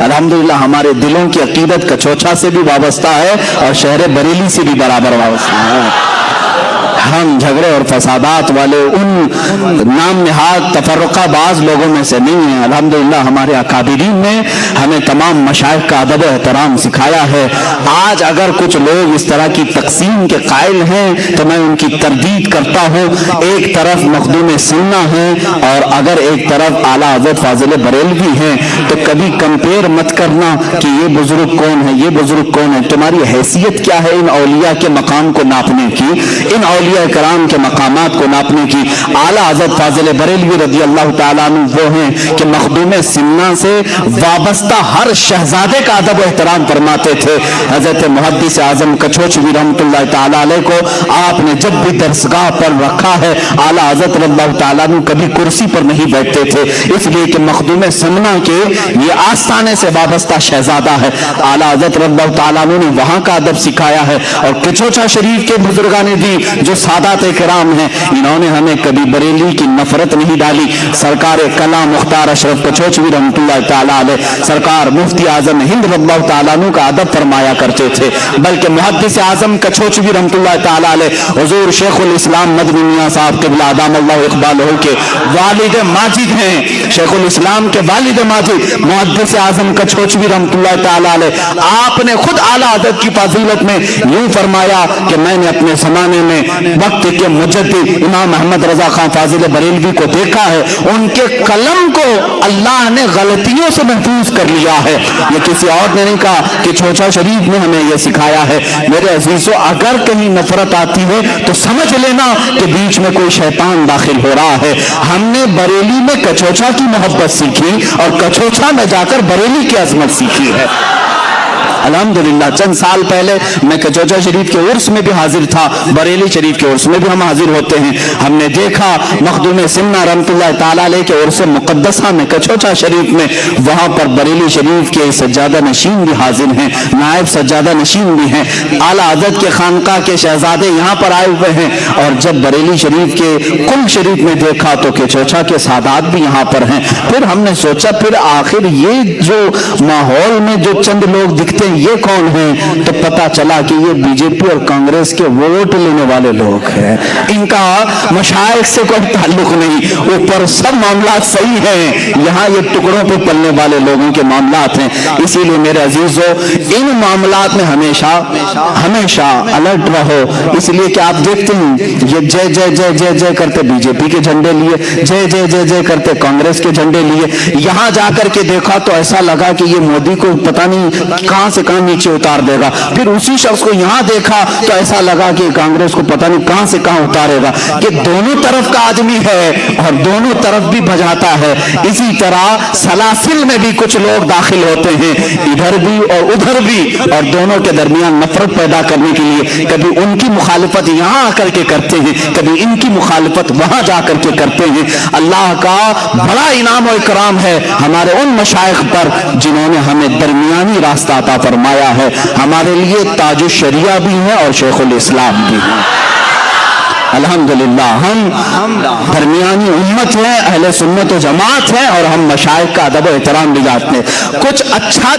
الحمدللہ ہمارے دلوں کی عقیدت کچوچا سے بھی وابستہ ہے اور شہر بریلی سے بھی برابر وابستہ ہے۔ ہم جھگڑے اور فسادات والے ان نام نہاد تفرقہ باز لوگوں میں سے نہیں ہیں۔ الحمدللہ ہمارے اکابرین نے ہمیں تمام مشائخ کا ادب و احترام سکھایا ہے۔ آج اگر کچھ لوگ اس طرح کی تقسیم کے قائل ہیں تو میں ان کی تردید کرتا ہوں۔ ایک طرف مخدوم سنہ ہیں اور اگر ایک طرف اعلیٰ حضرت فاضل بریلوی ہیں تو کبھی کمپیئر مت کرنا کہ یہ بزرگ کون ہے، یہ بزرگ کون ہے۔ تمہاری حیثیت کیا ہے ان اولیاء کے مقام کو ناپنے کی، ان اولیاء کرام کے مقامات کو ناپنے کی؟ اعلیٰ حضرت فاضل بریلوی رضی اللہ تعالیٰ عنہ وہ ہیں کہ مخدوم سنہ سے وابستہ ہر شہزادے کا ادب و احترام فرماتے تھے۔ حضرت محدث اعظم کچھوچوی رحمۃ اللہ تعالیٰ علیہ کو آپ نے جب بھی درسگاہ پر رکھا ہے، اعلیٰ حضرت رضی اللہ تعالیٰ عنہ کبھی کرسی پر نہیں بیٹھتے تھے، اس لیے کہ مخدوم سنہ کے یہ آستانے سے وابستہ شہزادہ ہے۔ اعلیٰ حضرت رضی اللہ تعالیٰ عنہ نے وہاں کا ادب سکھایا ہے۔ اور کچوچا شریف کے بزرگان دی جو سادات کرام ہیں، انہوں نے ہمیں کبھی بریلی کی نفرت نہیں ڈالی۔ سرکار کلام مختار اشرف کچھوچوی رحمۃ اللہ تعالیٰ علیہ، سرکار مفتی اعظم ہند رضی اللہ تعالیٰ عنہ کا ادب فرمایا کرتے تھے۔ بلکہ محدث اعظم کچھوچوی رحمۃ اللہ تعالیٰ علیہ حضور شیخ الاسلام مدنی میاں صاحب قبلہ ادام اللہ اقبالہ کے والد ماجد ہیں۔ شیخ الاسلام کے والد ماجد محدث اعظم کچھوچوی رحمۃ اللہ تعالیٰ علیہ، آپ نے خود اعلیٰ حضرت کی فضیلت میں یوں فرمایا کہ میں نے اپنے زمانے میں وقت کے مجدد امام احمد رضا خان فاضل بریلوی کو دیکھا ہے، ان کے قلم کو اللہ نے غلطیوں سے محفوظ کر لیا ہے۔ یہ کسی اور نے نہیں کہا، کہ چوچا شریف نے ہمیں یہ سکھایا ہے۔ میرے عزیزو، اگر کہیں نفرت آتی ہے تو سمجھ لینا کہ بیچ میں کوئی شیطان داخل ہو رہا ہے۔ ہم نے بریلی میں کچوچا کی محبت سیکھی اور کچوچا میں جا کر بریلی کی عظمت سیکھی ہے۔ الحمدللہ چند سال پہلے میں کچوچا شریف کے عرس میں بھی حاضر تھا، بریلی شریف کے عرس میں بھی ہم حاضر ہوتے ہیں۔ ہم نے دیکھا مخدوم سنہ رحمۃ اللہ تعالیٰ علیہ کے عرس مقدسہ میں کچوچا شریف میں، وہاں پر بریلی شریف کے سجادہ نشین بھی حاضر ہیں، نائب سجادہ نشین بھی ہیں۔ اعلیٰ حضرت کے خانقاہ کے شہزادے یہاں پر آئے ہوئے ہیں، اور جب بریلی شریف کے کل شریف میں دیکھا تو کچوچا کے سادات بھی یہاں پر ہیں۔ پھر ہم نے سوچا پھر آخر یہ جو ماحول میں جو چند لوگ دکھتے ہیں یہ کون ہیں؟ تو پتا چلا کہ یہ بی جے پی اور کانگریس کے ووٹ لینے والے لوگ ہیں، ان کا مشائخ سے کوئی تعلق نہیں۔ اوپر سب معاملات صحیح ہیں، یہاں یہ ٹکڑوں پہ پلنے والے لوگوں کے معاملات ہیں۔ اسی لیے میرے عزیزو، ان معاملات میں ہمیشہ الرٹ رہو۔ اس لیے کہ آپ دیکھتے ہیں یہ جے جے جے جے جے کرتے بی جے پی کے جھنڈے لیے، جے جے جے جے کرتے کانگریس کے جھنڈے لیے، یہاں جا کر کے دیکھا تو ایسا لگا کہ یہ مودی کو پتہ نہیں کہاں سے کہاں نیچے اتار دے گا۔ پھر اسی شخص کو یہاں دیکھا تو ایسا لگا کہ کانگریس کو پتہ نہیں کہاں سے کہاں اتارے گا۔ کہ دونوں طرف کا آدمی ہے اور دونوں طرف بھی بجاتا ہے۔ اسی طرح سلاسل میں بھی کچھ لوگ داخل ہوتے ہیں، ادھر بھی اور ادھر بھی، اور دونوں کے درمیان نفرت پیدا کرنے کے لیے کبھی ان کی مخالفت یہاں آ کر کے کرتے ہیں، کبھی ان کی مخالفت وہاں جا کر کے کرتے ہیں۔ اللہ کا بڑا انعام و اکرام ہے ہمارے ان مشائخ پر جنہوں نے ہمیں درمیانی راستہ عطا فرمایا ہے۔ ہمارے لیے تاج الشریعہ بھی ہیں اور شیخ الاسلام بھی ہیں۔ الحمدللہ ہم درمیانی امت ہیں، اہل سنت و جماعت ہیں، اور ہم مشائخ کا ادب و احترام بھی جانتے ہیں۔ کچھ اچھا